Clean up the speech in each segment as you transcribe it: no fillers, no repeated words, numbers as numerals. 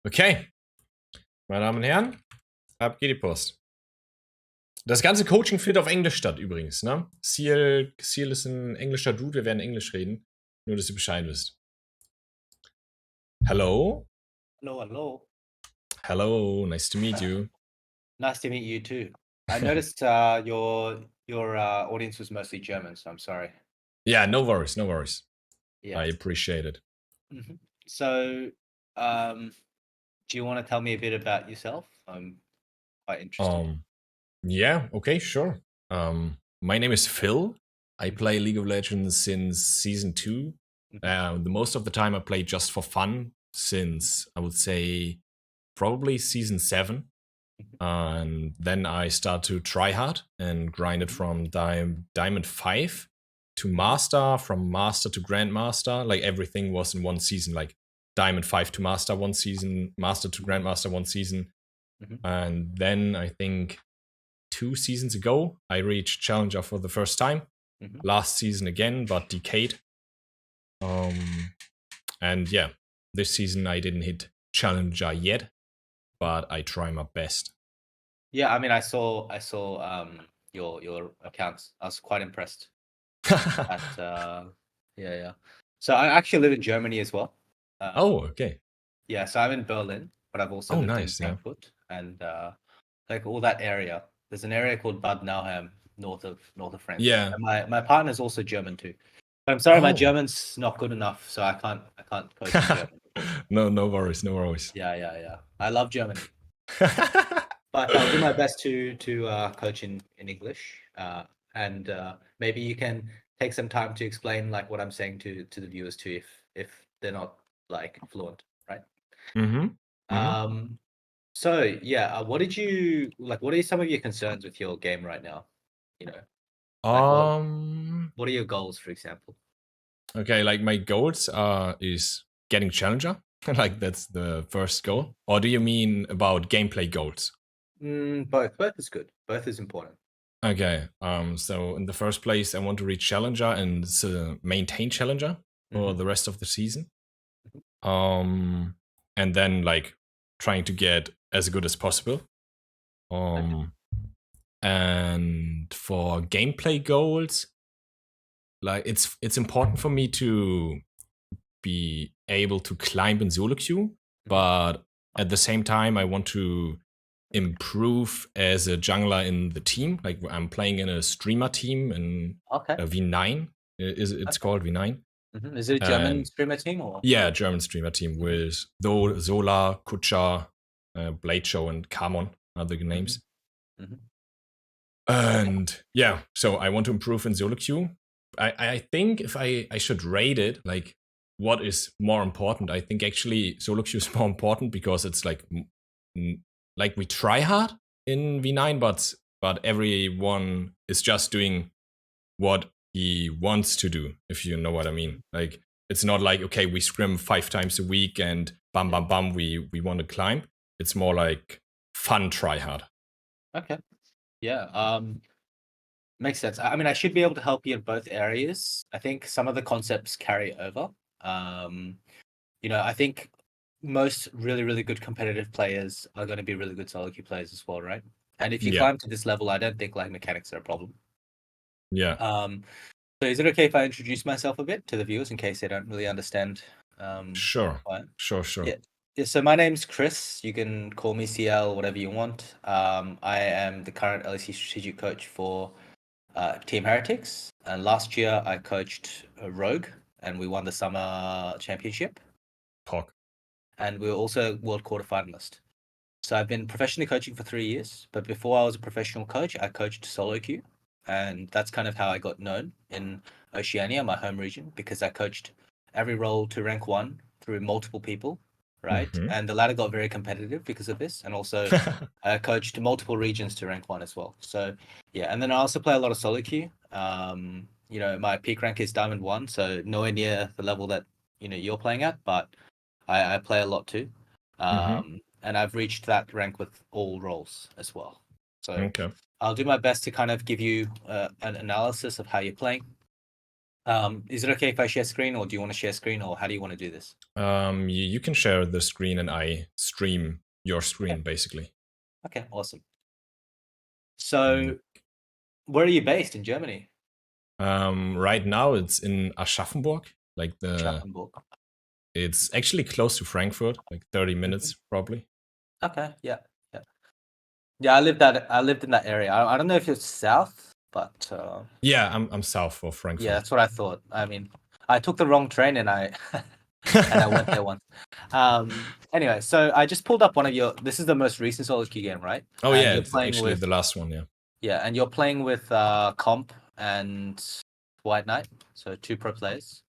Okay, meine Damen und Herren, ab geht die Post. Das ganze Coaching findet auf Englisch statt übrigens, ne? Seal ist ein englischer Dude, wir werden Englisch reden. Nur, dass ihr Bescheid wisst. Hello? Hello, hello. Hello, nice to meet you. Nice to meet you too. I noticed your audience was mostly German, so I'm sorry. Yeah, no worries, no worries. Yeah. I appreciate it. So, do you want to tell me a bit about yourself? I'm quite interested. Yeah, okay, sure. My name is Phil. I play League of Legends since season 2. The most of the time I play just for fun since I would say probably season 7. And then I start to try hard and grind it from Diamond 5 to Master, from Master to Grandmaster. Like everything was in one season, like Diamond 5 to Master one season, Master to Grandmaster one season. And then I think 2 seasons ago, I reached Challenger for the first time. Last season again, but decade. And yeah, this season I didn't hit Challenger yet, but I try my best. Yeah, I mean, I saw your accounts. I was quite impressed. Yeah. So I actually live in Germany as well. Oh, okay. Yeah, so I'm in Berlin, but I've also lived in Nice, yeah. Frankfurt and like all that area. There's an area called Bad Nauheim, north of Frankfurt. Yeah. And my partner's also German too. But I'm sorry, my Oh. German's not good enough, so I can't coach in German. No worries, no worries. Yeah. I love Germany, but I'll do my best to coach in English. And maybe you can take some time to explain like what I'm saying to the viewers too, if they're not like fluent, right? So yeah, what did you like? What are some of your concerns with your game right now? You know, like what are your goals, for example? Okay, like my goals is getting Challenger. Like that's the first goal. Or do you mean about gameplay goals? Both is good. Both is important. Okay. So in the first place, I want to reach Challenger and maintain Challenger for the rest of the season. And then like trying to get as good as possible. And for gameplay goals, like it's important for me to be able to climb in SoloQ, but at the same time, I want to improve as a jungler in the team. Like I'm playing in a streamer team in a V9. It's called V9. Is it a German streamer team or? Yeah, German streamer team with Zola, Kucha, Blade Show, and Kamon are the names. And yeah, so I want to improve in SoloQ. I think if I should rate it, like what is more important, I think actually SoloQ is more important because it's like we try hard in V9, but everyone is just doing what he wants to do, if you know what I mean. Like it's not like, okay, we scrim 5 times a week and bam, we want to climb. It's more like fun try hard. Okay. Yeah. Makes sense. I mean, I should be able to help you in both areas. I think some of the concepts carry over. I think most really, really good competitive players are going to be really good solo queue players as well, right? And if you climb to this level, I don't think like mechanics are a problem. Yeah. So is it okay if I introduce myself a bit to the viewers in case they don't really understand? Sure. Yeah. So my name's Chris. You can call me CL, whatever you want. I am the current LEC strategic coach for Team Heretics. And last year I coached Rogue and we won the summer championship. And we were also world quarterfinalist. So I've been professionally coaching for 3 years, but before I was a professional coach, I coached SoloQ. And that's kind of how I got known in Oceania, my home region, because I coached every role to rank 1 through multiple people, right? And the ladder got very competitive because of this. And also I coached multiple regions to rank 1 as well. So yeah, and then I also play a lot of SoloQ. My peak rank is Diamond 1, so nowhere near the level that you're playing at, but I play a lot too. And I've reached that rank with all roles as well. So I'll do my best to kind of give you an analysis of how you're playing. Is it okay if I share screen, or do you want to share screen, or how do you want to do this? You can share the screen and I stream your screen, basically. Okay, awesome. So, where are you based in Germany? Right now it's in Aschaffenburg, like Aschaffenburg. it's actually close to Frankfurt, like 30 minutes probably. Okay, yeah. Yeah, I lived in that area. I don't know if it's south, but Yeah, I'm south of Frankfurt. yeah, that's what I thought. I mean, I took the wrong train and I and I went there once. Anyway, so I just pulled up one of your. This is the most recent SoloQ game, right? Oh And yeah, you're it's playing actually with the last one. Yeah. yeah, and you're playing with Comp and White Knight, so 2 pro players.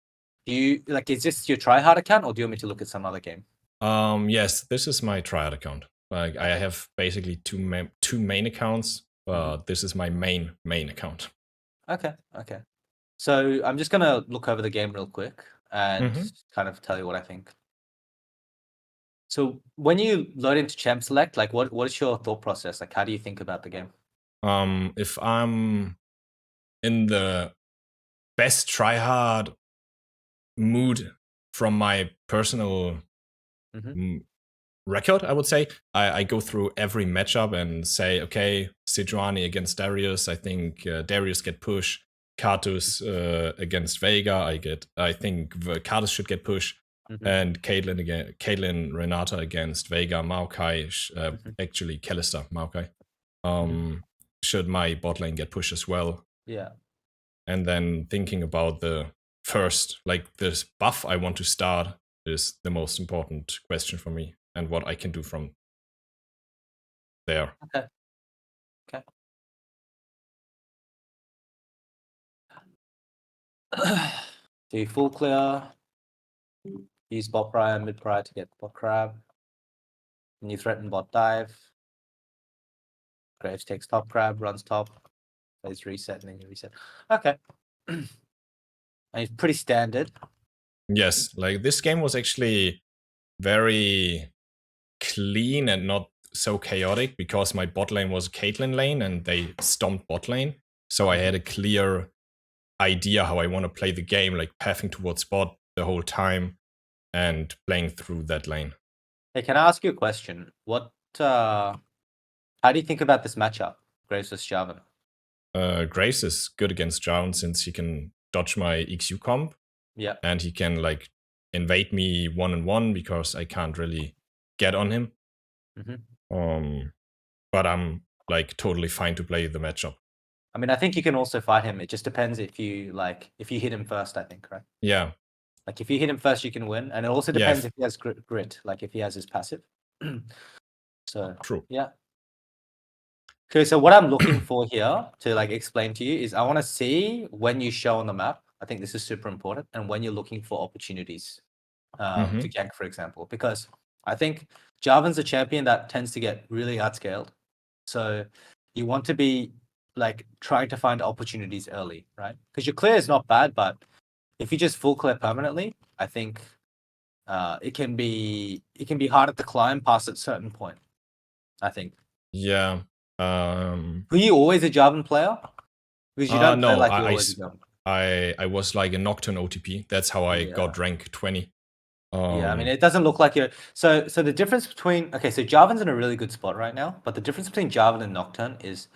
Do you like? Is this your tryhard account, or do you want me to look at some other game? Yes, this is my triad account. Like I Okay. have basically two main accounts, but this is my main account. Okay. So I'm just gonna look over the game real quick and Mhm. kind of tell you what I think. So when you load into Champ Select, like what is your thought process? Like how do you think about the game? If I'm in the best tryhard mood from my personal record, I would say, I go through every matchup and say, okay, Sejuani against Darius. I think Darius get push. Kartus against Vega. I think Kartus should get push. And Caitlyn Renata against Vega Maokai. Actually, Callister Maokai. Should my bot lane get push as well? Yeah. And then thinking about the first, like this buff I want to start is the most important question for me, and what I can do from there. Okay. Do you full clear? Use bot prior, mid prior to get bot crab. And you threaten bot dive. Graves takes top crab, runs top, plays reset, and then you reset. Okay. And it's pretty standard. Yes, like this game was actually very clean and not so chaotic because my bot lane was Caitlyn lane and they stomped bot lane. So I had a clear idea how I want to play the game, like pathing towards bot the whole time and playing through that lane. Hey, can I ask you a question? How do you think about this matchup, Graves vs Jarvan? Graves is good against Jarvan since he can dodge my XU comp. Yeah. And he can like invade me 1-on-1 because I can't really get on him. But I'm like totally fine to play the matchup. I mean, I think you can also fight him. It just depends if you hit him first, I think, right? Yeah. Like if you hit him first, you can win. And it also depends if he has grit, like if he has his passive. So true. Yeah. Okay, so what I'm looking for here to like explain to you is I want to see when you show on the map. I think this is super important, and when you're looking for opportunities to gank, for example, because I think Jarvan's a champion that tends to get really outscaled. So you want to be like trying to find opportunities early, right? Because your clear is not bad, but if you just full clear permanently, I think it can be harder to climb past a certain point, I think. Yeah. Were you always a Jarvan player? Because you don't play no, like you always a Jarvan. I was like a Nocturne OTP. That's how I got rank 20. Yeah, I mean, it doesn't look like you're. So the difference between so Jarvan's in a really good spot right now, but the difference between Jarvan and Nocturne is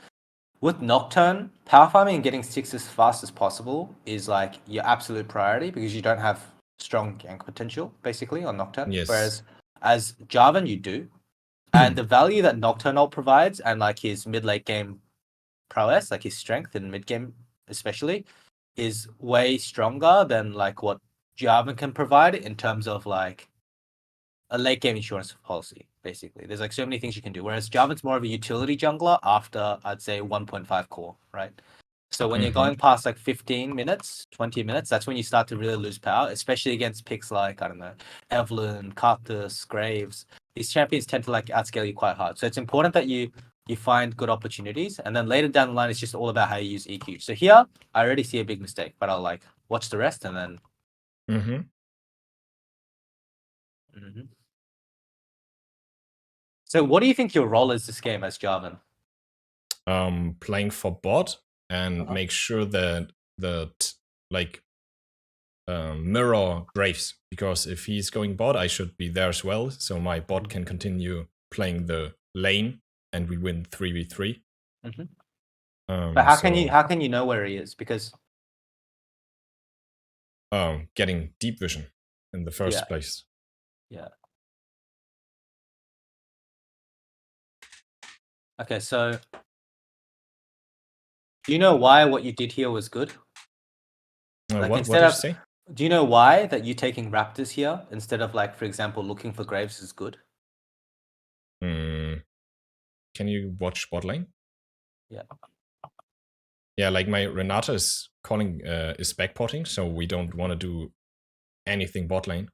with Nocturne, power farming and getting sticks as fast as possible is like your absolute priority because you don't have strong gank potential basically on Nocturne. Yes. Whereas as Jarvan, you do, and the value that Nocturnal provides and like his mid late game prowess, like his strength in mid game especially, is way stronger than like what Jarvan can provide in terms of like a late game insurance policy. Basically, there's like so many things you can do. Whereas Jarvan's more of a utility jungler after I'd say 1.5 core, right? So when you're going past like 15 minutes, 20 minutes, that's when you start to really lose power, especially against picks like, I don't know, Evelyn, Karthus, Graves. These champions tend to like outscale you quite hard. So it's important that you find good opportunities. And then later down the line, it's just all about how you use EQ. So here, I already see a big mistake, but I'll like watch the rest and then. So what do you think your role is this game as Jarvan? Playing for bot and make sure that like mirror Graves, because if he's going bot, I should be there as well, so my bot can continue playing the lane and we win 3v3. But how can you know where he is? Because getting deep vision in the first place. Yeah. Okay, so do you know why what you did here was good? Like what did you say? Do you know why that you taking Raptors here instead of, like, for example, looking for Graves is good? Can you watch bot lane? Yeah. Yeah, like my Renata is calling is backporting, so we don't want to do anything bot lane.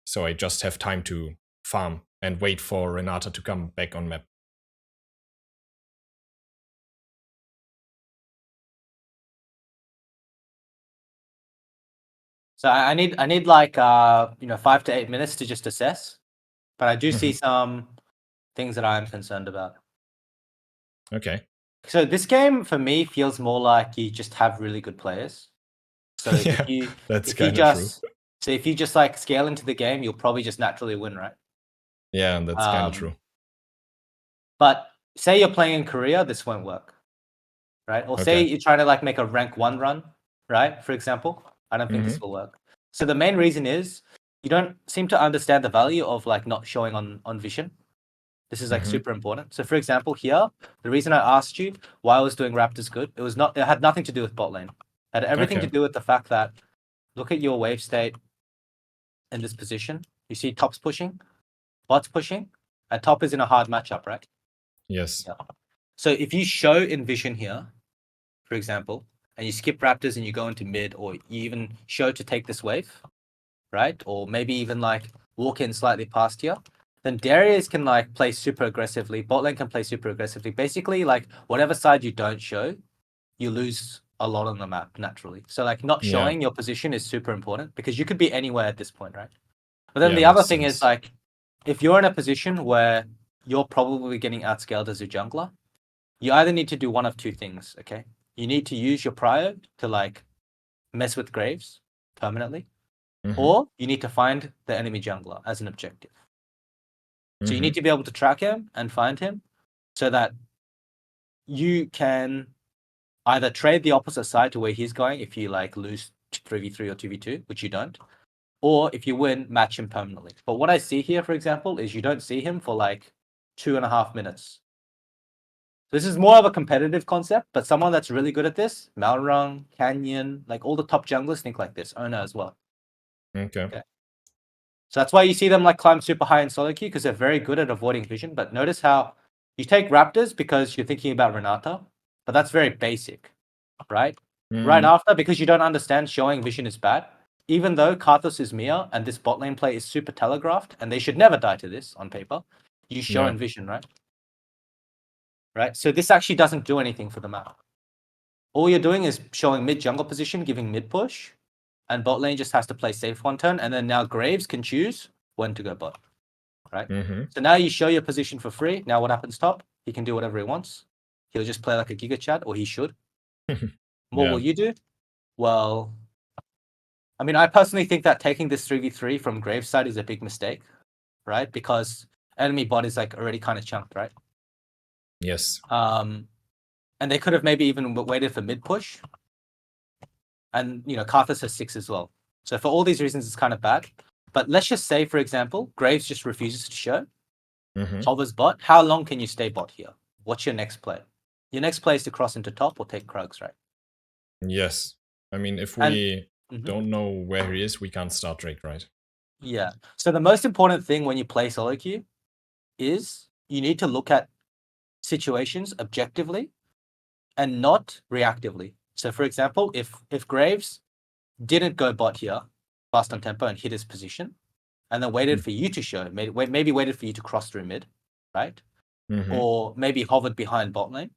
So I just have time to farm and wait for Renata to come back on map. So I need like 5 to 8 minutes to just assess, but I do see some things that I'm concerned about. Okay. So this game for me feels more like you just have really good players. So yeah, if you just like scale into the game, you'll probably just naturally win, right? Yeah, that's kind of true. But say you're playing in Korea, this won't work, right? Or say you're trying to like make a rank 1 run, right? For example, I don't think this will work. So the main reason is you don't seem to understand the value of like not showing on vision. This is like super important. So for example, here, the reason I asked you why I was doing Raptors good, it had nothing to do with bot lane. It had everything to do with the fact that look at your wave state in this position. You see top's pushing, bot's pushing, and top is in a hard matchup, right? Yes. Yeah. So if you show in vision here, for example, and you skip Raptors and you go into mid, or you even show to take this wave, right? Or maybe even like walk in slightly past here, then Darius can like play super aggressively. Bot lane can play super aggressively. Basically, like whatever side you don't show, you lose a lot on the map naturally. So like not showing your position is super important because you could be anywhere at this point, right? But then the other thing is like, if you're in a position where you're probably getting outscaled as a jungler, you either need to do one of two things, okay? You need to use your prio to like mess with Graves permanently, or you need to find the enemy jungler as an objective. So you need to be able to track him and find him so that you can either trade the opposite side to where he's going if you like lose 3v3 or 2v2, which you don't, or if you win, match him permanently. But what I see here, for example, is you don't see him for like 2.5 minutes. This is more of a competitive concept, but someone that's really good at this, Malrung, Canyon, like all the top junglers think like this, Ona as well. Okay. So that's why you see them like climb super high in SoloQ because they're very good at avoiding vision. But notice how you take Raptors because you're thinking about Renata, but that's very basic, right? Right after, because you don't understand showing vision is bad, even though Karthus is Mia and this bot lane play is super telegraphed and they should never die to this on paper, you show in vision, right? Right? So this actually doesn't do anything for the map. All you're doing is showing mid jungle position, giving mid push, and bot lane just has to play safe one turn, and then now Graves can choose when to go bot, right? So now you show your position for free. Now what happens top? He can do whatever he wants. He'll just play like a Giga Chat, or he should. What will you do? Well, I mean, I personally think that taking this 3v3 from Graves' side is a big mistake, right? Because enemy bot is like already kind of chunked, right? Yes. And they could have maybe even waited for mid push. And, Karthus has 6 as well. So for all these reasons, it's kind of bad. But let's just say, for example, Graves just refuses to show. Hovers bot. How long can you stay bot here? What's your next play? Your next play is to cross into top or take Krugs, right? Yes. I mean, if we don't know where he is, we can't start Drake, right? Yeah. So the most important thing when you play SoloQ is you need to look at situations objectively and not reactively. So for example, if Graves didn't go bot here, fast on tempo and hit his position, and then waited for you to show, maybe waited for you to cross through mid, right? Or maybe hovered behind bot lane,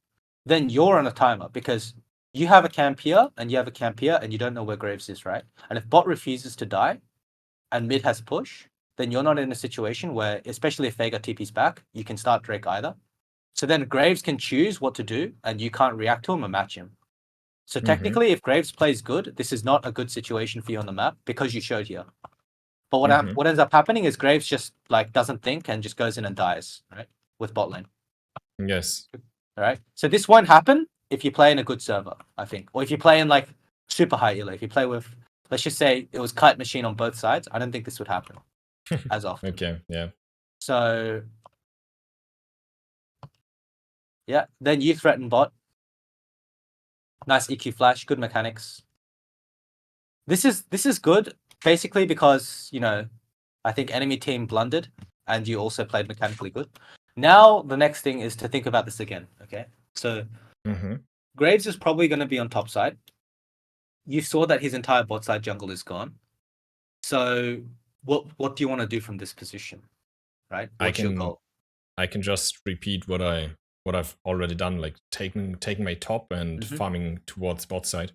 then you're on a timer because you have a camp here and you have a camp here and you don't know where Graves is, right? And if bot refuses to die and mid has push, then you're not in a situation where, especially if Veigar TP's back, you can start Drake either. So then Graves can choose what to do and you can't react to him or match him. So technically, if Graves plays good, this is not a good situation for you on the map because you showed here. But what ends up happening is Graves just like doesn't think and just goes in and dies, right? With bot lane. Yes. All right. So this won't happen if you play in a good server, I think, or if you play in like super high elo. If you play with, let's just say it was kite machine on both sides, I don't think this would happen as often. Okay. Yeah. So yeah, then you threaten bot. Nice EQ flash, good mechanics. This is good basically because I think enemy team blundered and you also played mechanically good. Now the next thing is to think about this again. Okay, so Graves is probably going to be on top side. You saw that his entire bot side jungle is gone. So what do you want to do from this position, right? What's your goal? I can just repeat what I've already done, like taking my top and farming towards bot side.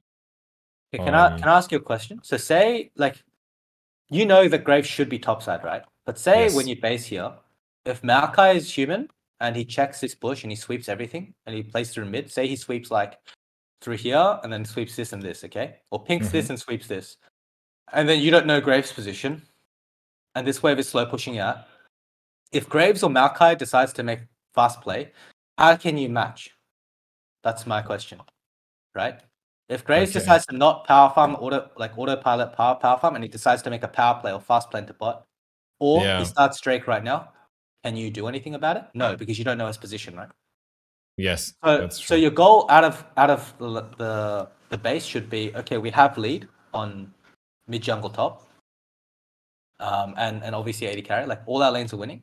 Okay, can I ask you a question? So say like that Graves should be top side, right? But say when you base here, if Maokai is human and he checks this bush and he sweeps everything and he plays through mid, say he sweeps like through here and then sweeps this and this, okay? Or pinks this and sweeps this. And then you don't know Graves' position and this wave is slow pushing out. If Graves or Maokai decides to make fast play, how can you match? That's my question, right? If Graves decides to not power farm autopilot power farm and he decides to make a power play or fast play into bot, or he starts Drake right now, can you do anything about it? No, because you don't know his position, right? Yes, that's true. So your goal out of the base should be, okay, we have lead on mid jungle top, and obviously 80 carry. Like all our lanes are winning.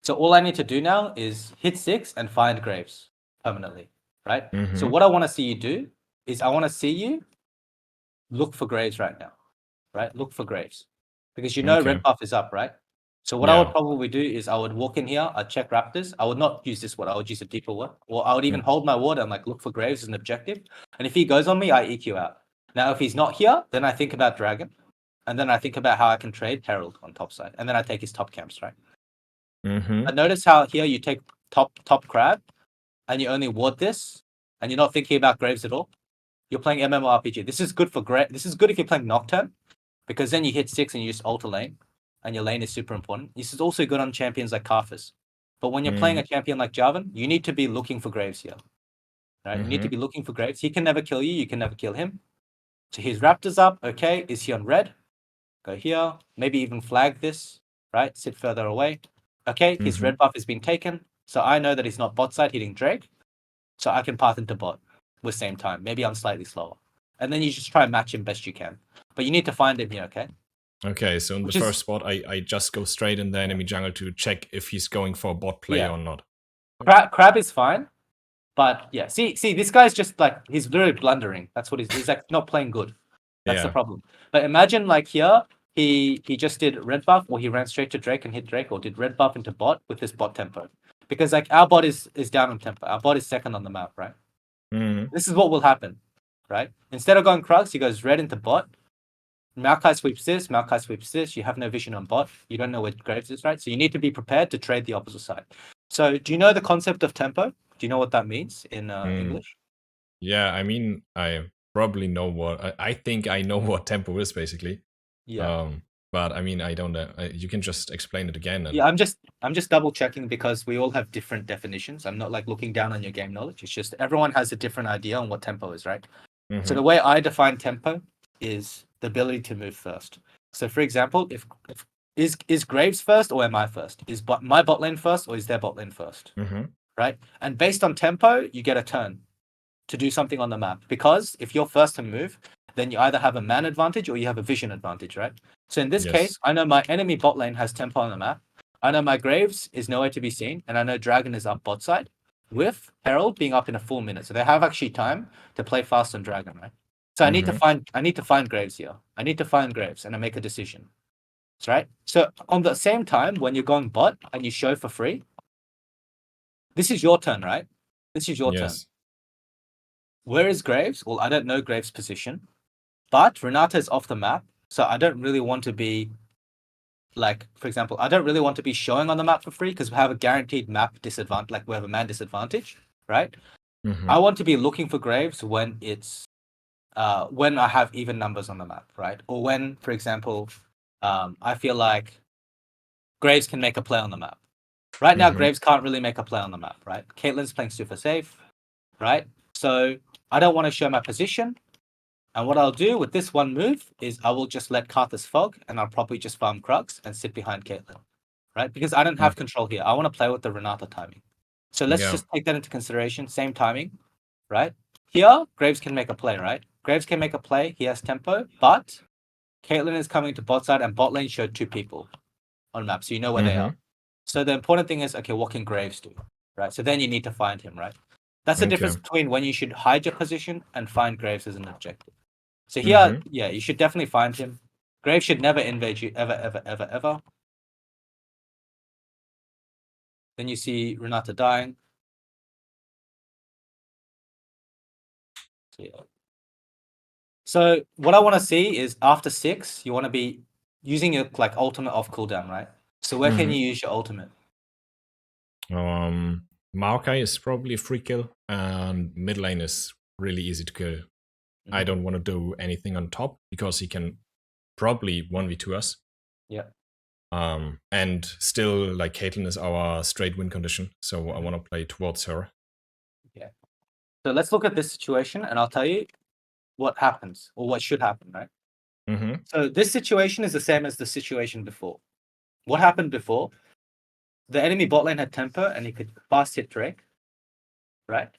So all I need to do now is hit 6 and find Graves permanently, right? So what I want to see you do is I want to see you look for Graves right now, right? Look for Graves because red buff is up, right? So what I would probably do is I would walk in here, I'd check Raptors. I would not use this word, I would use a deeper word. Or I would even hold my ward and like look for Graves as an objective. And if he goes on me, I EQ out. Now, if he's not here, then I think about Dragon. And then I think about how I can trade Herald on top side. And then I take his top camps, right? And notice how here you take top crab and you only ward this and you're not thinking about Graves at all. You're playing MMORPG. This is good for This is good if you're playing Nocturne because then you hit 6 and you just ult a lane and your lane is super important. This is also good on champions like Karthus. But when you're playing a champion like Jarvan, you need to be looking for Graves here. Right? You need to be looking for Graves. He can never kill you. You can never kill him. So his Raptors up. Okay. Is he on red? Go here. Maybe even flag this. Right? Sit further away. Okay. His red buff has been taken. So I know that he's not bot side hitting Drake. So I can path into bot with same time. Maybe I'm slightly slower. And then you just try and match him best you can. But you need to find him here, okay? Okay, so in the first spot, I just go straight in the enemy jungle to check if he's going for a bot play or not. Crab is fine, but yeah, see, this guy's just like, he's literally blundering. That's what he's like, not playing good. That's the problem. But imagine like here, he just did red buff, or he ran straight to Drake and hit Drake, or did red buff into bot with his bot tempo. Because like our bot is down on tempo. Our bot is second on the map, right? This is what will happen, right? Instead of going Krugs, he goes red into bot. Maokai sweeps this, you have no vision on bot, you don't know where Graves is, right? So you need to be prepared to trade the opposite side. So do you know the concept of tempo? Do you know what that means in English? Yeah, I mean, I probably know I think I know what tempo is basically. Yeah. But I mean, I don't know. You can just explain it again. Yeah, I'm just double checking because we all have different definitions. I'm not like looking down on your game knowledge. It's just everyone has a different idea on what tempo is, right? So the way I define tempo is the ability to move first. So for example, if is Graves first or am I first? Is my bot lane first or is their bot lane first? Right? And based on tempo, you get a turn to do something on the map. Because if you're first to move, then you either have a man advantage or you have a vision advantage, right? So in this case, I know my enemy bot lane has tempo on the map. I know my Graves is nowhere to be seen, and I know Dragon is up bot side, with Herald being up in a full minute. So they have actually time to play fast on Dragon, right? So I need to find Graves here. I need to find Graves and I make a decision. That's right. So on the same time, when you're going bot and you show for free, this is your turn, right? This is your turn. Where is Graves? Well, I don't know Graves' position, but Renata is off the map, so I don't really want to be like, for example, I don't really want to be showing on the map for free because we have a guaranteed map disadvantage, like we have a man disadvantage, right? I want to be looking for Graves when it's when I have even numbers on the map, right? Or when, for example, I feel like Graves can make a play on the map. Right now, Graves can't really make a play on the map, right? Caitlin's playing super safe, right? So I don't want to show my position. And what I'll do with this one move is I will just let Karthus fog, and I'll probably just farm Crux and sit behind Caitlin, right? Because I don't have control here. I want to play with the Renata timing. So let's just take that into consideration. Same timing, right? Here, Graves can make a play, right? Graves can make a play. He has tempo, but Caitlin is coming to bot side, and bot lane showed 2 people on map, so you know where they are. So the important thing is, okay, what can Graves do, right? So then you need to find him, right? That's the difference between when you should hide your position and find Graves as an objective. So here, yeah, you should definitely find him. Graves should never invade you, ever, ever, ever, ever. Then you see Renata dying. So, yeah. So what I want to see is after 6, you want to be using your like ultimate off cooldown, right? So where can you use your ultimate? Maokai is probably a free kill, and mid lane is really easy to kill. I don't want to do anything on top because he can probably 1v2 us. Yeah. And still, like, Caitlyn is our straight win condition, so I want to play towards her. Yeah. So let's look at this situation, and I'll tell you what happens or what should happen, right? So this situation is the same as the situation before. What happened before? The enemy bot lane had tempo, and he could fast hit Drake, right?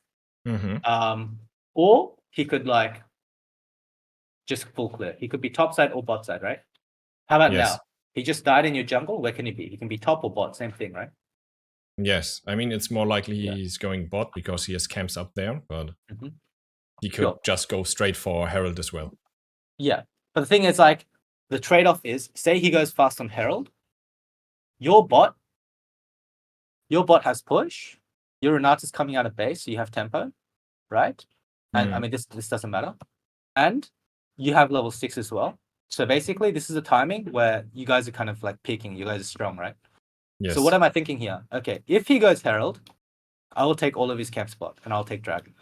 Or he could like just full clear. He could be top side or bot side, right? How about now? He just died in your jungle. Where can he be? He can be top or bot, same thing, right? Yes, I mean, it's more likely he's going bot because he has camps up there, but he could just go straight for Herald as well. Yeah, but the thing is, like, the trade-off is, say he goes fast on Herald, your bot has push, your Renata's coming out of base, so you have tempo, right? And I mean, this doesn't matter. And you have level 6 as well. So basically, this is a timing where you guys are kind of like peaking. You guys are strong, right? Yes. So what am I thinking here? Okay, if he goes Herald, I will take all of his camp spot, and I'll take Dragon.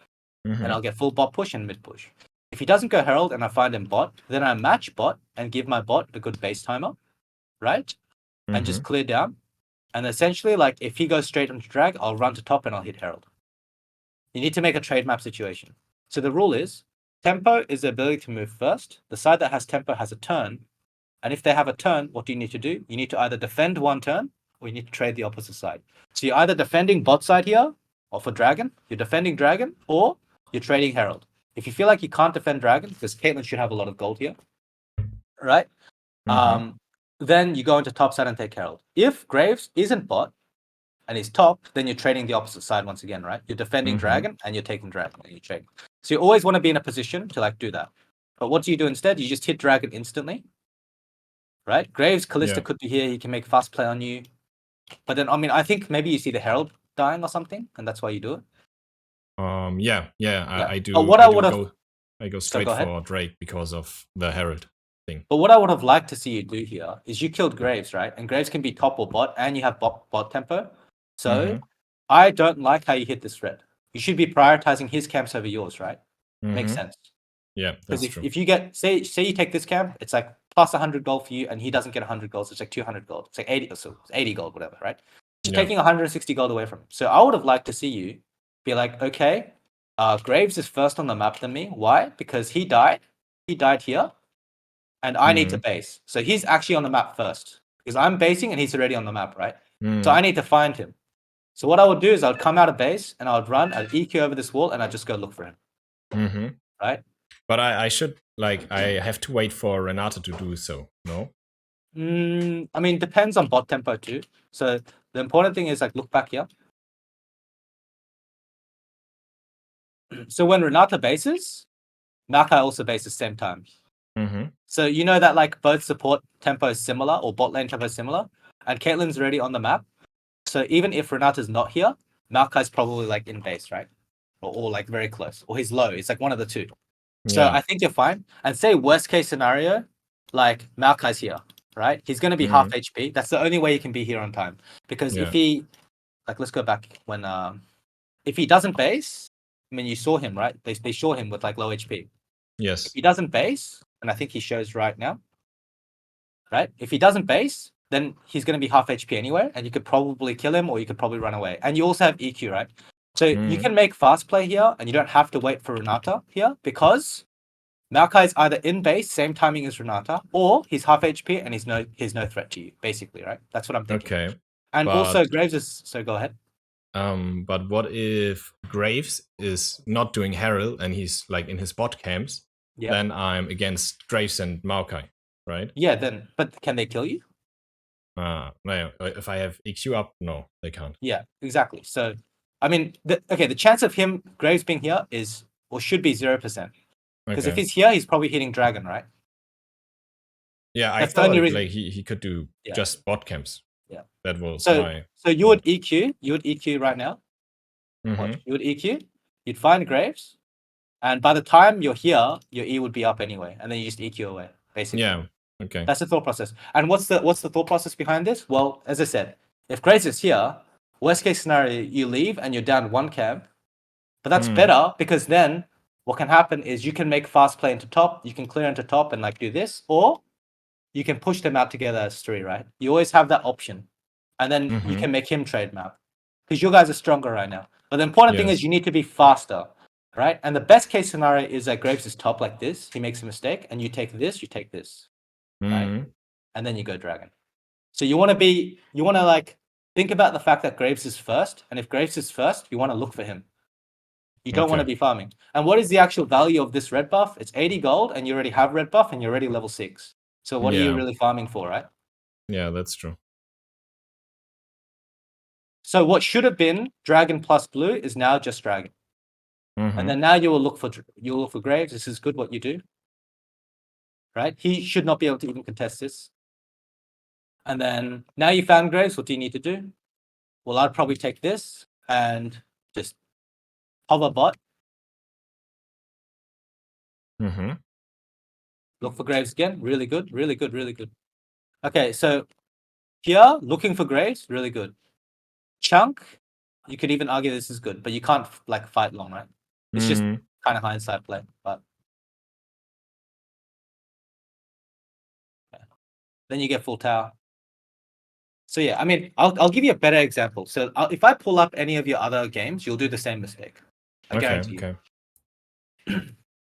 And I'll get full bot push and mid push. If he doesn't go Herald and I find him bot, then I match bot and give my bot a good base timer, right? And just clear down. And essentially, like, if he goes straight onto drag, I'll run to top and I'll hit Herald. You need to make a trade map situation. So the rule is, tempo is the ability to move first. The side that has tempo has a turn. And if they have a turn, what do you need to do? You need to either defend one turn or you need to trade the opposite side. So you're either defending bot side here, or for Dragon, you're defending Dragon, or you're trading Herald. If you feel like you can't defend Dragon, because Caitlyn should have a lot of gold here, right? Then you go into top side and take Herald. If Graves isn't bot and he's top, then you're trading the opposite side once again, right? You're defending Dragon and you're taking Dragon and you trade. So you always want to be in a position to like do that. But what do you do instead? You just hit Dragon instantly, right? Graves, Callista could be here. He can make fast play on you. But then, I mean, I think maybe you see the Herald dying or something, and that's why you do it. I do. But what I go straight for Drake because of the Herald thing. But what I would have liked to see you do here is you killed Graves, right? And Graves can be top or bot, and you have bot tempo. So I don't like how you hit this red. You should be prioritizing his camps over yours, right? Makes sense. Yeah, that's true. If you get, say you take this camp, it's like plus 100 gold for you, and he doesn't get 100 gold, so it's like 200 gold. It's like 80, so it's 80 gold, whatever, right? You're taking 160 gold away from him. So I would have liked to see you be like, okay, Graves is first on the map than me. Why? Because he died. He died here, and I need to base. So he's actually on the map first because I'm basing and he's already on the map, right? So I need to find him. So what I would do is I'd come out of base and I would run, I'd EQ over this wall, and I'd just go look for him. Right? But I should, like, I have to wait for Renata to do so, no? I mean, depends on bot tempo too. So the important thing is, like, look back here. So when Renata bases, Makai also bases same time. So you know that, like, both support tempo is similar or bot lane tempo is similar, and Caitlyn's already on the map. So even if Renata's not here, Maokai's probably like in base, right? Or like very close, or he's low. It's like one of the two. So I think you're fine. And say worst case scenario, like Maokai's here, right? He's going to be half HP. That's the only way he can be here on time. Because if he, like, let's go back when, if he doesn't base, I mean, you saw him, right? They saw him with like low HP. Yes. If he doesn't base, and I think he shows right now, right? If he doesn't base, then he's going to be half HP anyway, and you could probably kill him or you could probably run away. And you also have EQ, right? So you can make fast play here, and you don't have to wait for Renata here because Maokai is either in base, same timing as Renata, or he's half HP and he's no threat to you, basically, right? That's what I'm thinking. Okay. And also Graves is so go ahead. But what if Graves is not doing Herald and he's like in his bot camps? Yeah. Then I'm against Graves and Maokai, right? Yeah, then but can they kill you? No. If I have EQ up, no, they can't. Yeah, exactly. So I mean, the chance of him Graves being here is or should be 0%. Because if he's here, he's probably hitting Dragon, right? Yeah, That's I thought the only like he could do just bot camps. Yeah. That was so you would EQ. You would EQ right now. Watch. You would EQ. You'd find Graves, and by the time you're here, your E would be up anyway, and then you just EQ away, basically. Yeah. Okay. That's the thought process. And what's the thought process behind this? Well, as I said, if Graves is here, worst case scenario, you leave and you're down one camp. But that's better because then what can happen is you can make fast play into top, you can clear into top and like do this, or you can push them out together as 3, right? You always have that option. And then you can make him trade map. Because you guys are stronger right now. But the important thing is you need to be faster, right? And the best case scenario is that Graves is top like this, he makes a mistake, and you take this, right? And then you go Dragon. So you want to like think about the fact that Graves is first, and if Graves is first, you want to look for him. You don't want to be farming. And what is the actual value of this red buff? It's 80 gold, and you already have red buff, and you're already level 6. So what are you really farming for, right? Yeah, that's true. So what should have been Dragon plus blue is now just Dragon. And then now you will look for Graves. This is good what you do. Right? He should not be able to even contest this. And then now you found Graves, what do you need to do? Well, I'd probably take this and just hover bot. Look for Graves again. Really good, really good, really good. Okay, so here, looking for Graves, really good. Chunk, you could even argue this is good, but you can't like fight long, right? It's just kind of hindsight play, but then you get full tower. So yeah, I mean, I'll give you a better example. So if I pull up any of your other games, you'll do the same mistake. I guarantee you.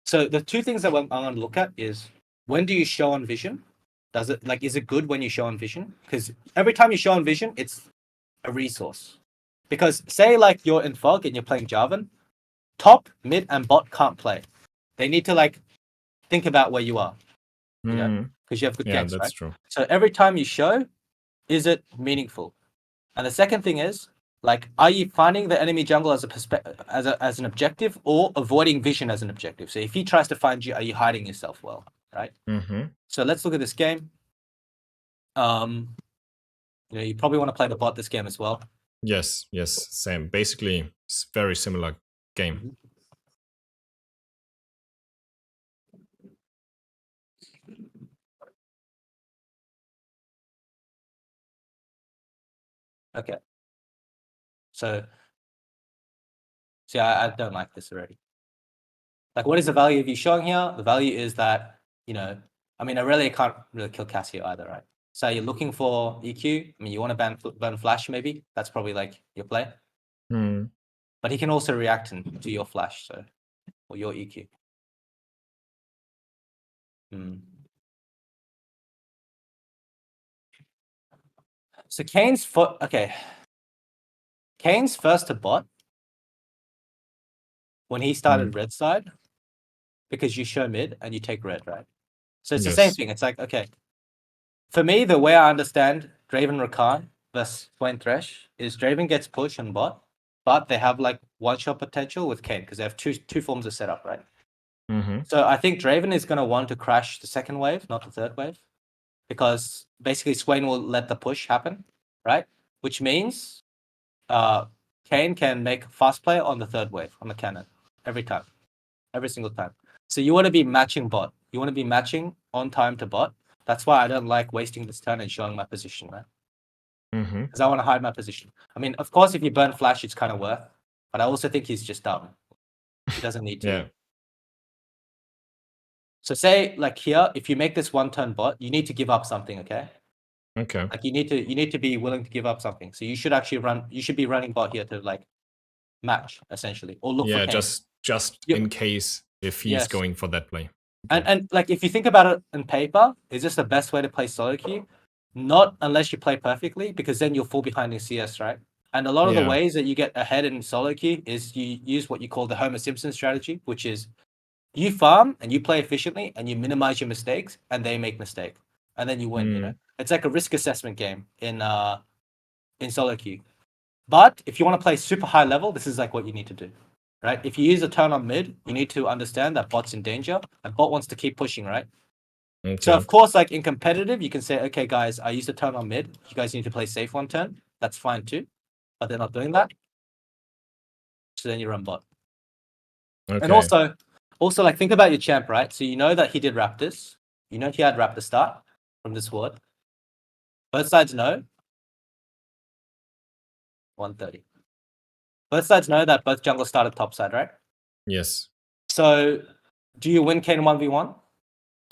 So the two things that I'm going to look at is when do you show on vision? Is it good when you show on vision? Because every time you show on vision, it's a resource. Because say like you're in fog and you're playing Jarvan, top, mid, and bot can't play. They need to like think about where you are. You know, because you have good ganks, that's right? true. So every time you show, is it meaningful? And the second thing is, like, are you finding the enemy jungle as as an objective or avoiding vision as an objective? So if he tries to find you, are you hiding yourself well, right? So let's look at this game. You probably want to play the bot this game as well. Yes, same. Basically, it's very similar game. Okay. So see, I don't like this already. Like, what is the value of you showing here? The value is that, I mean, I can't really kill Cassio either, right? So you're looking for EQ. I mean, you want to burn Flash, maybe? That's probably like your play. But he can also react to your Flash, or your EQ. So Kane's first to bot when he started red side, because you show mid and you take red, right? So it's the same thing. It's like, okay, for me, the way I understand Draven Rakan versus Swain Thresh is Draven gets push and bot, but they have like one-shot potential with Kane because they have two forms of setup, right? So I think Draven is going to want to crash the second wave, not the third wave, because basically Swain will let the push happen, right? Which means Kane can make fast play on the third wave, on the cannon, every single time. So you want to be matching bot. You want to be matching on time to bot. That's why I don't like wasting this turn and showing my position, right? Because I want to hide my position. I mean, of course, if you burn Flash, it's kind of worth. But I also think he's just dumb. He doesn't need to. So say like here, if you make this 1-turn bot, you need to give up something, okay? Okay. Like you need to be willing to give up something. So you should actually be running bot here to like match essentially, or look for Yeah, Kane. just You- in case if he's Yes. going for that play. And like if you think about it in paper, is this the best way to play SoloQ? Not unless you play perfectly, because then you'll fall behind in CS, right? And a lot of the Yeah. ways that you get ahead in SoloQ is you use what you call the Homer Simpson strategy, which is you farm and you play efficiently and you minimize your mistakes and they make mistake. And then you win, you know? It's like a risk assessment game in SoloQ. But if you want to play super high level, this is like what you need to do. Right? If you use a turn on mid, you need to understand that bot's in danger and bot wants to keep pushing, right? Okay. So of course, like in competitive, you can say, okay, guys, I used a turn on mid. You guys need to play safe 1 turn. That's fine too. But they're not doing that. So then you run bot. Okay. And also like think about your champ, right? So you know that he did Raptors. You know he had Raptor start from this ward. Both sides know. 130. Both sides know that both junglers started top side, right? Yes. So do you win Kane 1v1?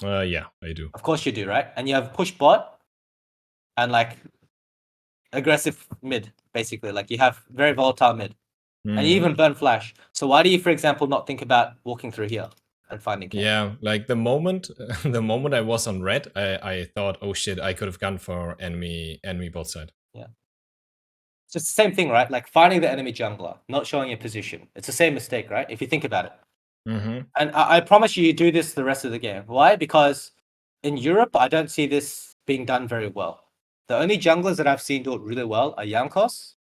Yeah, I do. Of course you do, right? And you have push bot and like aggressive mid, basically. Like you have very volatile mid. And you even burn flash. So why do you, for example, not think about walking through here and finding Kane? Yeah, like the moment I was on red, I thought, oh shit, I could have gone for enemy bot side. Yeah. So it's the same thing, right? Like finding the enemy jungler, not showing your position. It's the same mistake, right? If you think about it. Mm-hmm. And I promise you do this the rest of the game. Why? Because in Europe, I don't see this being done very well. The only junglers that I've seen do it really well are Yankos,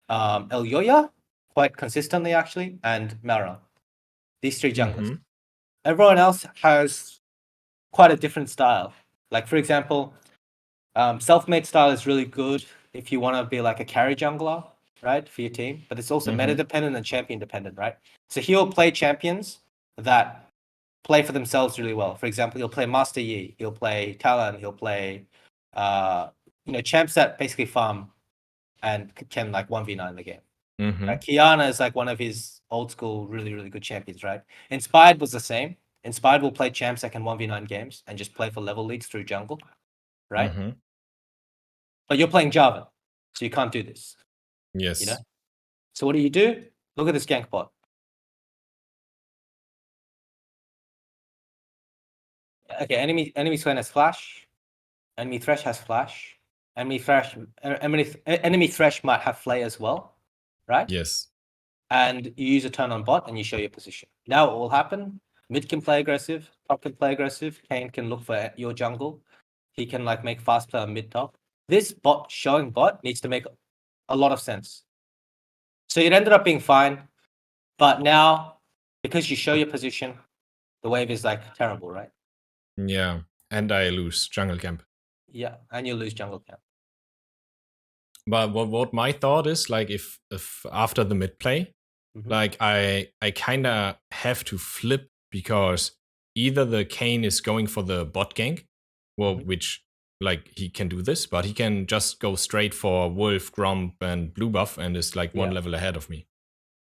El Yoya, quite consistently actually, and Mara. These three junglers. Everyone else has quite a different style. Like for example, self-made style is really good if you want to be like a carry jungler, right, for your team. But it's also meta dependent and champion dependent, right? So he'll play champions that play for themselves really well. For example, he'll play Master Yi, he'll play Talon, he'll play champs that basically farm and can like 1v9 the game. Right? Kiana is like one of his old school, really, really good champions, right? Inspired was the same. Inspired will play champs that can 1v9 games and just play for level leagues through jungle, right? But you're playing Java, so you can't do this. Yes. You know? So what do? Look at this gank bot. Okay, enemy Swain has flash. Enemy Thresh has flash. Enemy Thresh might have flay as well, right? Yes. And you use a turn on bot and you show your position. Now what will happen? Mid can play aggressive, top can play aggressive, Kane can look for your jungle. He can like make fast play on mid top. This bot showing bot needs to make a lot of sense. So it ended up being fine, but now because you show your position, the wave is like terrible, right? Yeah, and I lose jungle camp. Yeah, and you lose jungle camp. But what my thought is, like, if after the mid play, like I kind of have to flip, because either the Kane is going for the bot gank, well, which like he can do this, but he can just go straight for Wolf, Gromp, and Blue Buff, and is like one level ahead of me.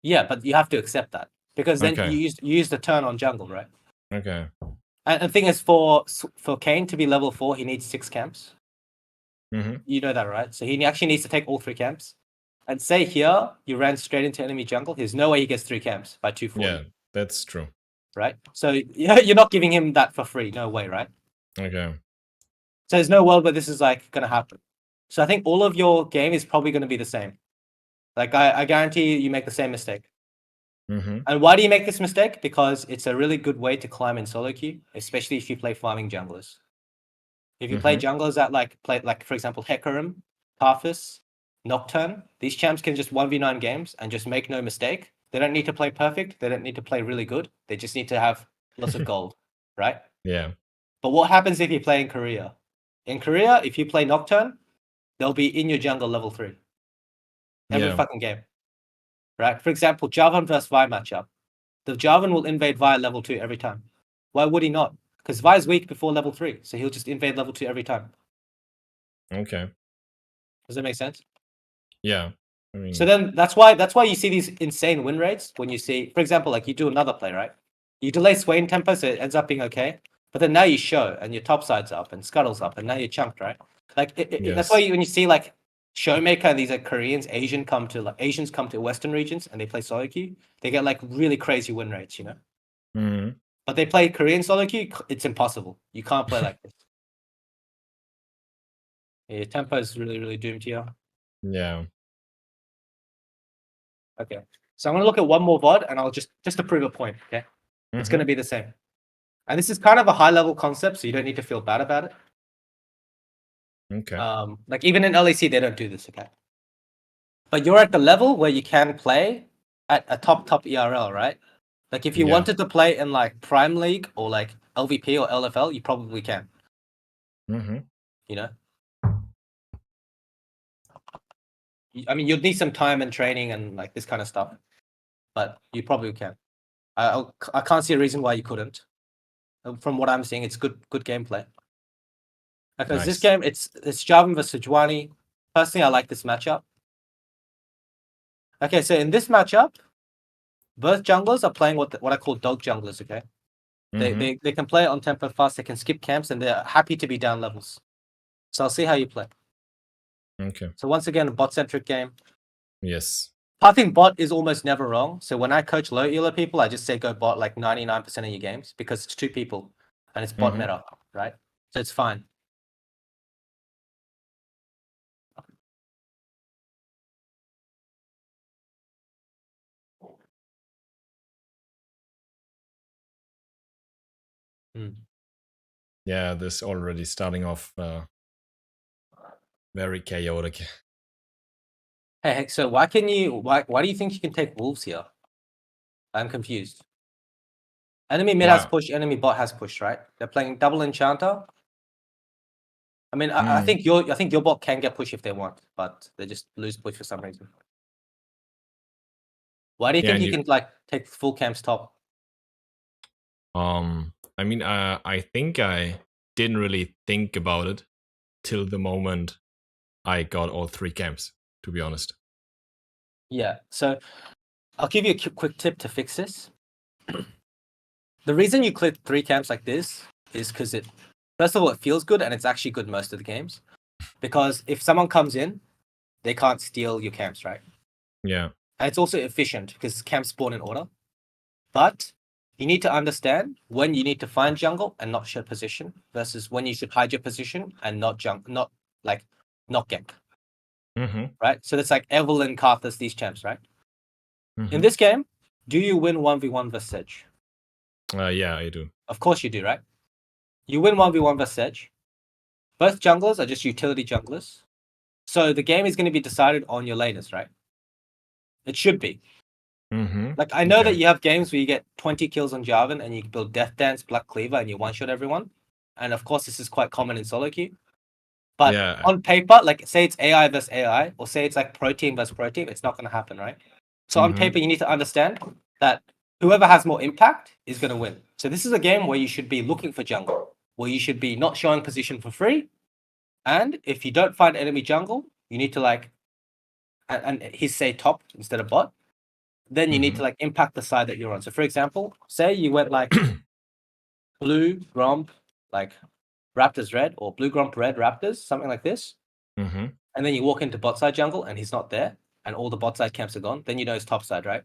Yeah, but you have to accept that, because then you use the turn on jungle, right? Okay. And the thing is, for Kane to be level 4, he needs 6 camps. You know that, right? So he actually needs to take all 3 camps. And say here, you ran straight into enemy jungle. There's no way he gets 3 camps by 240. Yeah, that's true. Right? So you're not giving him that for free. No way, right? Okay. So there's no world where this is like going to happen. So I think all of your game is probably going to be the same. Like I guarantee you make the same mistake. And why do you make this mistake? Because it's a really good way to climb in SoloQ, especially if you play farming junglers. If you play junglers that play for example, Hecarim, Parfus, Nocturne, these champs can just 1v9 games and just make no mistake. They don't need to play perfect. They don't need to play really good. They just need to have lots of gold, right? Yeah. But what happens if you play in Korea? In Korea, if you play Nocturne, they'll be in your jungle level 3. Every fucking game. Right? For example, Jarvan versus Vi matchup. The Jarvan will invade Vi level 2 every time. Why would he not? Because Vi is weak before level 3, so he'll just invade level 2 every time. Okay. Does that make sense? Yeah. I mean... So then that's why you see these insane win rates when you see, for example, like you do another play, right? You delay Swain tempo, so it ends up being okay. But then now you show, and your top side's up, and scuttle's up, and now you're chunked, right? Like that's why when you see like Showmaker and these like Koreans, Asians come to Western regions and they play SoloQ, they get like really crazy win rates, you know. Mhm. But they play Korean SoloQ, it's impossible. You can't play like this. Your tempo is really, really doomed here. Yeah. Okay. So I'm gonna look at one more VOD and I'll just to prove a point, okay? It's gonna Mhm. be the same. And this is kind of a high level concept, so you don't need to feel bad about it. Okay. Like even in LEC, they don't do this, okay? But you're at the level where you can play at a top ERL, right? Like if you Yeah. wanted to play in like Prime League or like LVP or LFL, you probably can. Mhm. You know, I mean, you'd need some time and training and like this kind of stuff, but you probably can. I can't see a reason why you couldn't. From what I'm seeing, it's good gameplay. Because this Nice. game, it's Javan versus Juani. Personally, I like this matchup. Okay, so in this matchup, both junglers are playing what I call dog junglers. Okay, Mhm. they can play on tempo fast. They can skip camps, and they're happy to be down levels. So I'll see how you play. Okay. So once again, a bot centric game. Yes. Pathing bot is almost never wrong. So when I coach low elo people, I just say go bot like 99% of your games because it's two people and it's bot Mhm. meta, right? So it's fine. Hmm. Yeah, this already starting off very chaotic. Hey, so why do you think you can take wolves here? I'm confused. Enemy mid has Wow. pushed, enemy bot has pushed, right? They're playing double enchanter. I mean, I Mm. think your bot can get push if they want, but they just lose push for some reason. Why do you Yeah, think and you can like take full camps top? I mean, I think I didn't really think about it till the moment I got all three camps, to be honest. Yeah. So I'll give you a quick tip to fix this. The reason you click three camps like this is because first of all, it feels good and it's actually good most of the games. Because if someone comes in, they can't steal your camps, right? Yeah. And it's also efficient because camps spawn in order. But you need to understand when you need to find jungle and not show position versus when you should hide your position and not gank, Mm-hmm. right? So that's like Evelyn, Karthus, these champs, right? Mm-hmm. In this game, do you win 1v1 versus Sedge? Yeah, I do. Of course you do, right? You win 1v1 versus Sedge. Both junglers are just utility junglers. So the game is going to be decided on your laners, right? It should be. Mm-hmm. Like, I know Okay. that you have games where you get 20 kills on Jarvan and you build Death Dance, Black Cleaver, and you one-shot everyone. And of course, this is quite common in SoloQ. But Yeah. on paper, like, say it's AI versus AI, or say it's like pro team versus pro team, it's not going to happen, right? So on Mm-hmm. paper, you need to understand that whoever has more impact is going to win. So this is a game where you should be looking for jungle, where you should be not showing position for free. And if you don't find enemy jungle, you need to like, and he's say top instead of bot, then you need Mm-hmm. to like impact the side that you're on. So for example, say you went like blue Gromp, like Raptors red, or blue Gromp red Raptors, something like this. Mm-hmm. And then you walk into bot side jungle and he's not there, and all the bot side camps are gone, then you know it's top side, right?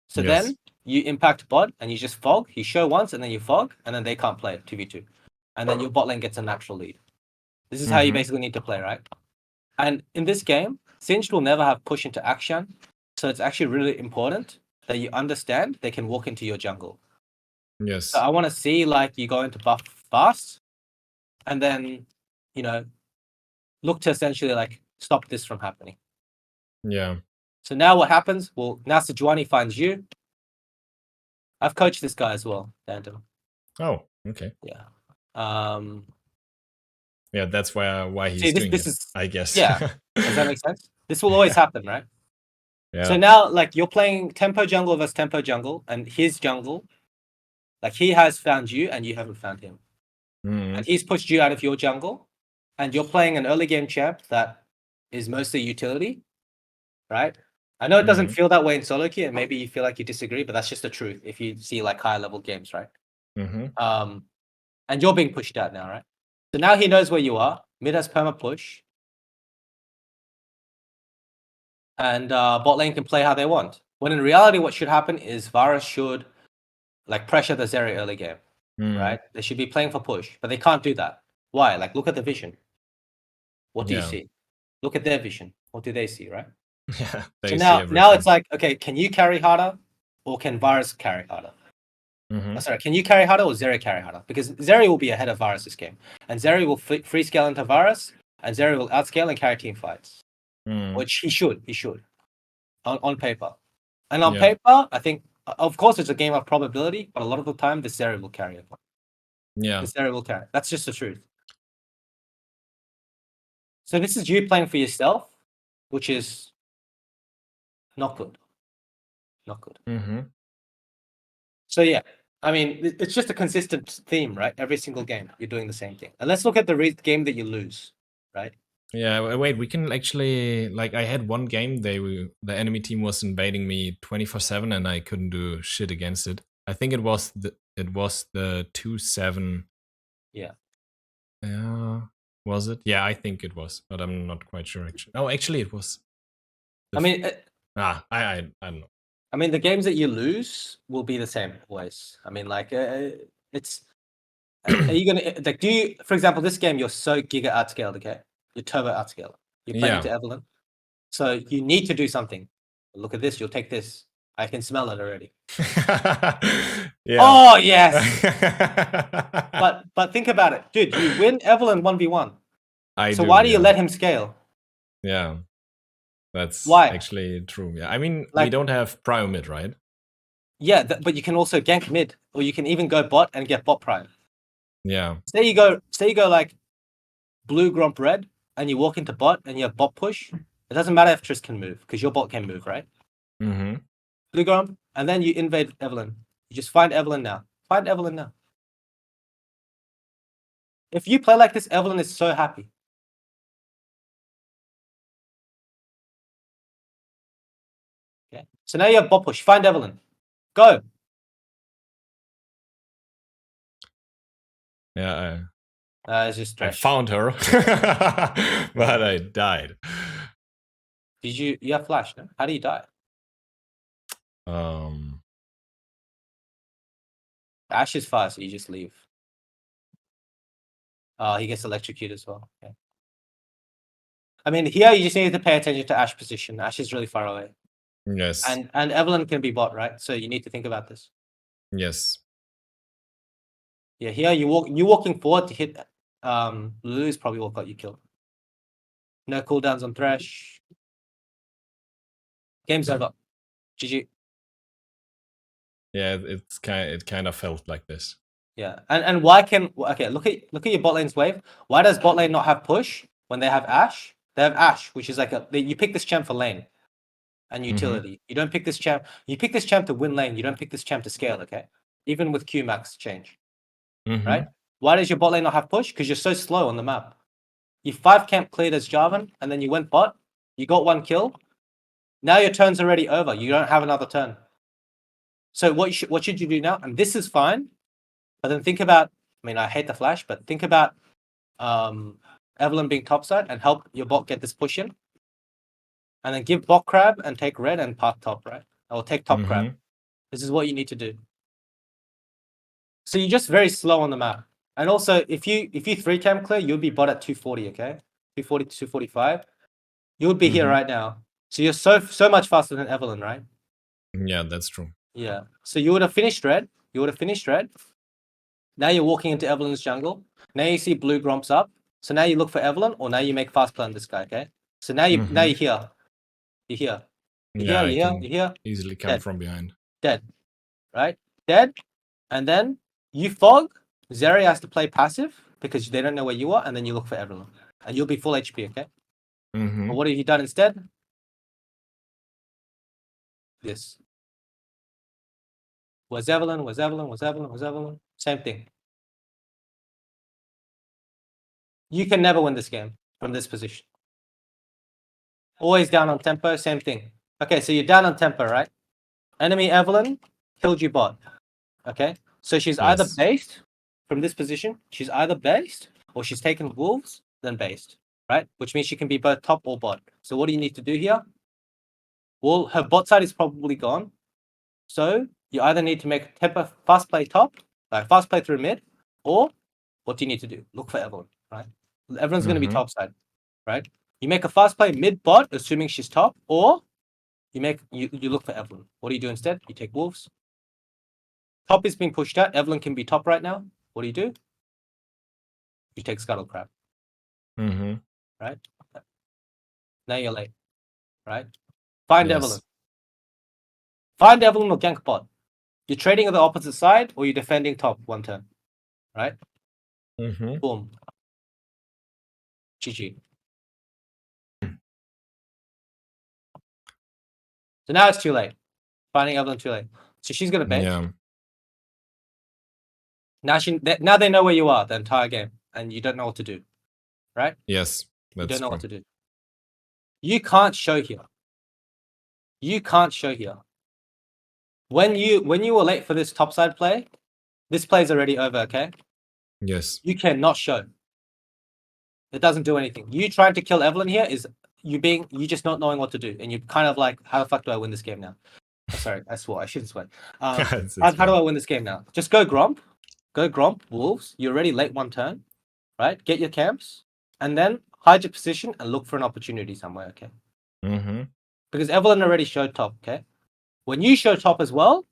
So Yes. then you impact bot and you just fog, you show once and then you fog, and then they can't play it 2v2. And then your bot lane gets a natural lead. This is how you Mm-hmm. basically need to play, right? And in this game, Singed will never have push into action. So it's actually really important that you understand they can walk into your jungle. So Yes. I want to see like you go into buff fast and then, you know, look to essentially like stop this from happening. Yeah. So now what happens? Well, now Sejuani finds you. I've coached this guy as well, Danton. Oh, okay. Yeah. Yeah, that's why See, he's this doing this it, is I guess. yeah. Does that make sense? This will always happen, right? So Yeah. now, like you're playing tempo jungle versus tempo jungle, and his jungle, like he has found you and you haven't found him, Mm-hmm. and he's pushed you out of your jungle, and you're playing an early game champ that is mostly utility, right? I know it doesn't feel that way in SoloQ, and maybe you feel like you disagree, but that's just the truth. If you see like higher level games, right? And you're being pushed out now, right? So now he knows where you are. Mid has perma push, and bot lane can play how they want. When in reality, what should happen is Varus should like pressure the Zeri early game, right? They should be playing for push, but they can't do that. Why? Like, look at the vision. What do you see? Look at their vision. What do they see, right? Yeah. So now it's like, okay, can you carry harder, or can Varus carry harder? Sorry, can you carry harder or Zeri carry harder? Because Zeri will be ahead of Varus this game, and Zeri will free scale into Varus, and Zeri will outscale and carry team fights, which he should on paper. And on paper, I think, of course, it's a game of probability, but a lot of the time, the Zeri will carry it. Yeah. The Zeri will carry. That's just the truth. So this is you playing for yourself, which is not good. Not good. So yeah, I mean, it's just a consistent theme, right? Every single game, you're doing the same thing. And let's look at the game that you lose, right? Yeah, wait, we can actually, like, I had one game, the enemy team was invading me 24/7 and I couldn't do shit against it. I think it was the 2-7. Yeah. Was it? Yeah, I think it was, but I'm not quite sure actually. Oh, actually it was. I mean, I don't know. I mean, the games that you lose will be the same always. I mean, like, it's. Are you gonna like? Do you, for example, this game you're so giga outscaled, okay? You're turbo outscaled. You're playing into Evelyn, so you need to do something. Look at this. You'll take this. I can smell it already. Oh yes. but think about it, dude. You win Evelyn 1v1. So why do you let him scale? Yeah. That's why actually true. Yeah, I mean, like, we don't have prio mid, right? Yeah, but you can also gank mid, or you can even go bot and get bot prime. Yeah. Say you go like blue gromp red, and you walk into bot and you have bot push. It doesn't matter if Triss can move because your bot can move, right? Blue gromp, and then you invade Evelyn. You just find Evelyn now. Find Evelyn now. If you play like this, Evelyn is so happy. Okay. So now you have bot push. Find Evelyn. Go. Yeah. It's just trash. I found her, but I died. Did you? You have flash, no? How do you die? Ash is fast, so you just leave. He gets electrocuted as well. Okay. I mean, here you just need to pay attention to Ash position. Ash is really far away. Yes. And Evelyn can be bot, right? So you need to think about this. Yes. Yeah, here you walking forward to hit Lulu is probably what got you killed. No cooldowns on Thresh. Game's over. GG. Yeah, it kind of felt like this. Yeah, and why can look at your bot lane's wave. Why does bot lane not have push when they have Ash? They have Ash, which is like you pick this champ for lane and utility. You don't pick this champ. You pick this champ to win lane. You don't pick this champ to scale. Okay, even with Q max change, right? Why does your bot lane not have push? Because you're so slow on the map. You 5 camp cleared as Jarvan, and then you went bot. You got 1 kill. Now your turn's already over. You don't have another turn. So what should you do now? And this is fine, but then think about. I mean, I hate the flash, but think about Evelyn being topside and help your bot get this push in, and then give bot crab and take red and path top, right? Or take top crab. This is what you need to do. So you're just very slow on the map. And also, if you 3 camp clear, you'll be bot at 240, okay? 240 to 245. You would be here right now. So you're so much faster than Evelyn, right? Yeah, that's true. Yeah. So you would have finished red. Now you're walking into Evelyn's jungle. Now you see blue gromps up. So now you look for Evelyn, or now you make fast play on this guy, okay? So now you're here. You're here. You're here. Easily come from behind. Dead. Right? Dead. And then you fog. Zeri has to play passive because they don't know where you are, and then you look for Evelyn. And you'll be full HP, okay? But what have you done instead? This. Where's Evelyn? Same thing. You can never win this game from this position. Always down on tempo, same thing. Okay, so you're down on tempo, right? Enemy Evelyn killed you bot. Okay, so she's either Yes. based from this position, she's either based or she's taken wolves, then based, right? Which means she can be both top or bot. So what do you need to do here? Well, her bot side is probably gone. So you either need to make tempo fast play top, like fast play through mid, or what do you need to do? Look for Evelyn, right? Evelyn's going to be Mhm. top side, right? You make a fast play mid bot, assuming she's top, or you look for Evelyn. What do you do instead? You take wolves. Top is being pushed out. Evelyn can be top right now. What do? You take Scuttle Crab, Mhm. right? Now you're late, right? Find Evelyn. Yes. Find Evelyn or gank bot. You're trading on the opposite side or you're defending top one turn, right? Mhm. Boom. GG. So now it's too late. Finding Evelyn too late. So she's gonna base. Yeah. Now they know where you are the entire game, and you don't know what to do, right? Yes. You That's don't know true. what to do. You can't show here. You can't show here. When you were late for this topside play, this play is already over. Okay, Yes. you cannot show. It doesn't do anything. You trying to kill Evelyn here is you just not knowing what to do, and you're kind of like, how the fuck do I win this game now? Oh, sorry, I swore. I shouldn't swear. It's How do fine. I win this game now? Just go Gromp. Go Gromp, Wolves. You're already late one turn, right? Get your camps, and then hide your position and look for an opportunity somewhere, okay? Mhm. Because Evelyn already showed top, okay? When you show top as well,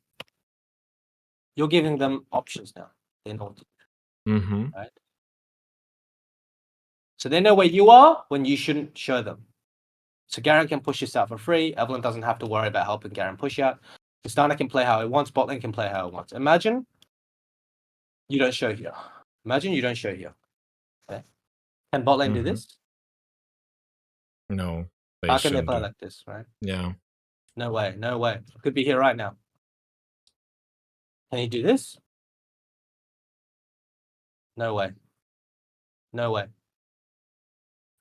you're giving them options now. They know what to do, Mhm. right? So they know where you are when you shouldn't show them. So Garen can push this out for free. Evelyn doesn't have to worry about helping Garen push out. Tristana can play how he wants. Botlane can play how he wants. Imagine you don't show here. Imagine you don't show here. Okay? Can Botlane do Mhm. this? No, they How can they shouldn't play do. like this, right? Yeah. No way, no way. Could be here right now. Can he do this? No way. No way.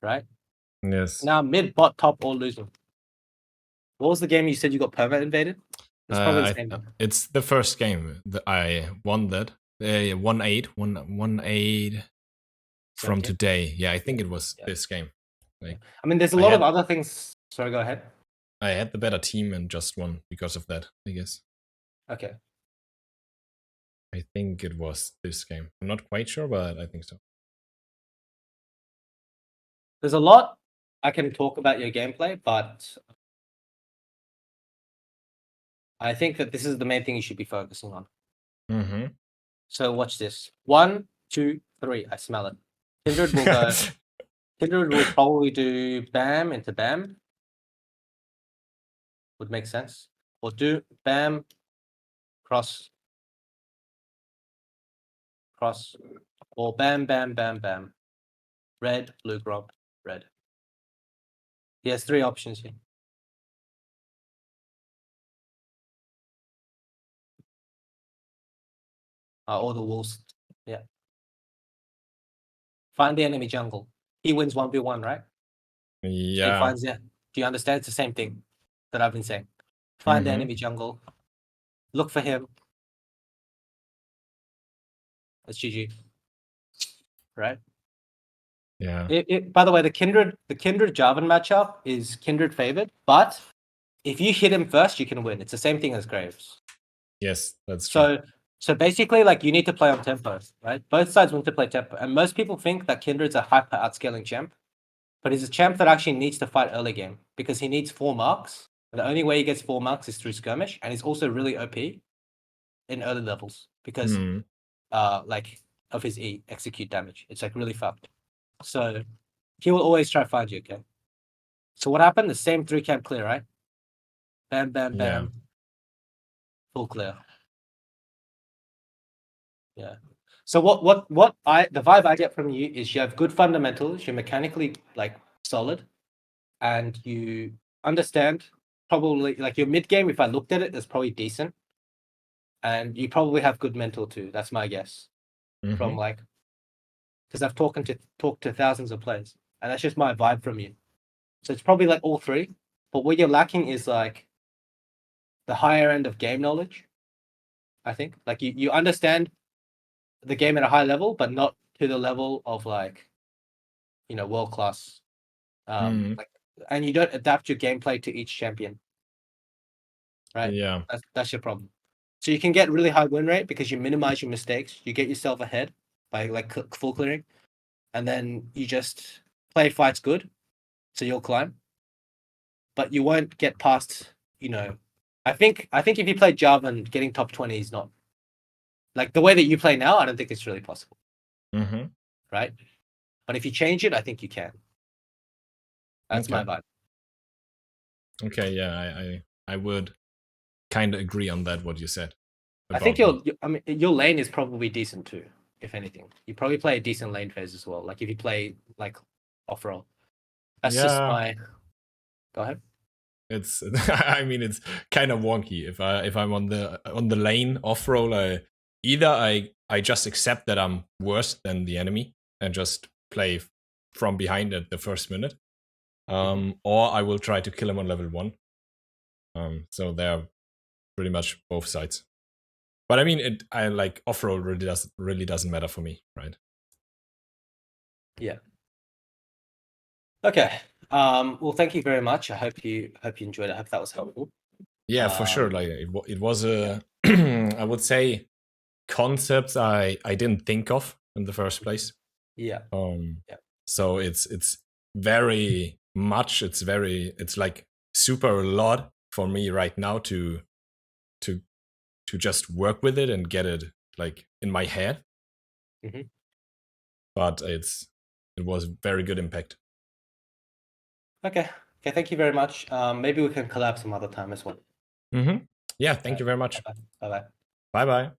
Right? Yes. Now mid, bot, top, all losing. What was the game you said you got perma invaded? It's probably the same. It's the first game that I won that. 1-8, 1-8 from 17? today. Yeah, I think it was Yeah. this game. Like I mean, there's a I lot of had other things. Sorry, go ahead. I had the better team and just won because of that, I guess. Okay. I think it was this game. I'm not quite sure, but I think so. There's a lot I can talk about your gameplay, but I think that this is the main thing you should be focusing on. Mm-hmm. So watch this. 1, 2, 3. I smell it. Kindred will go. Kindred will probably do Bam into Bam. Would make sense. Or do Bam, cross, or Bam, Bam, Bam, Bam. Red, blue, grub, red. He has 3 options here. Or the wolves. Yeah. Find the enemy jungle. He wins 1v1, right? He Yeah. finds it. Do you understand? It's the same thing that I've been saying. Find the Mm-hmm. enemy jungle. Look for him. That's GG. Right? Yeah. By the way, the Kindred Jarvan matchup is Kindred favored, but if you hit him first, you can win. It's the same thing as Graves. Yes, that's true. So basically, like, you need to play on tempo, right? Both sides want to play tempo, and most people think that Kindred's a hyper outscaling champ, but he's a champ that actually needs to fight early game because he needs 4 marks. And the only way he gets 4 marks is through skirmish, and he's also really OP in early levels because Mm. like of his E execute damage. It's like really fucked. So he will always try to find you, okay? So what happened? The same 3 camp clear, right? Bam, bam, bam. Yeah. Full clear. Yeah. So the vibe I get from you is you have good fundamentals, you're mechanically like solid, and you understand probably like your mid game, if I looked at it, is probably decent. And you probably have good mental too. That's my guess. Mm-hmm. From like, because I've talked to thousands of players, and that's just my vibe from you. So it's probably like all 3. But what you're lacking is like the higher end of game knowledge. I think like you understand the game at a high level, but not to the level of like, world class. Like, and you don't adapt your gameplay to each champion. Right? Yeah. That's your problem. So you can get really high win rate because you minimize your mistakes. You get yourself ahead by like full clearing, and then you just play fights good. So you'll climb, but you won't get past. I think if you play Jarvan, getting top 20 is not like the way that you play now. I don't think it's really possible. Right? But if you change it, I think you can. That's my vibe. Okay, yeah, I would kind of agree on that. What you said. I think your lane is probably decent too. If anything, you probably play a decent lane phase as well. Like if you play like off roll, that's just my. Go ahead. It's I mean it's kind of wonky if I'm on the lane off roll. I just accept that I'm worse than the enemy and just play from behind at the first minute, or I will try to kill him on level 1. So they're pretty much both sides. But I mean, I like off roll really doesn't matter for me, right? Yeah. Okay. Well, thank you very much. I hope you enjoyed it. I hope that was helpful. Yeah, for sure. Like it was a I would say concepts I didn't think of in the first place. Yeah. So it's very much. It's like super a lot for me right now to just work with it and get it like in my head. But it was very good impact. Okay. Thank you very much. Maybe we can collab some other time as well. Yeah. Thank you very much. Bye bye. Bye bye.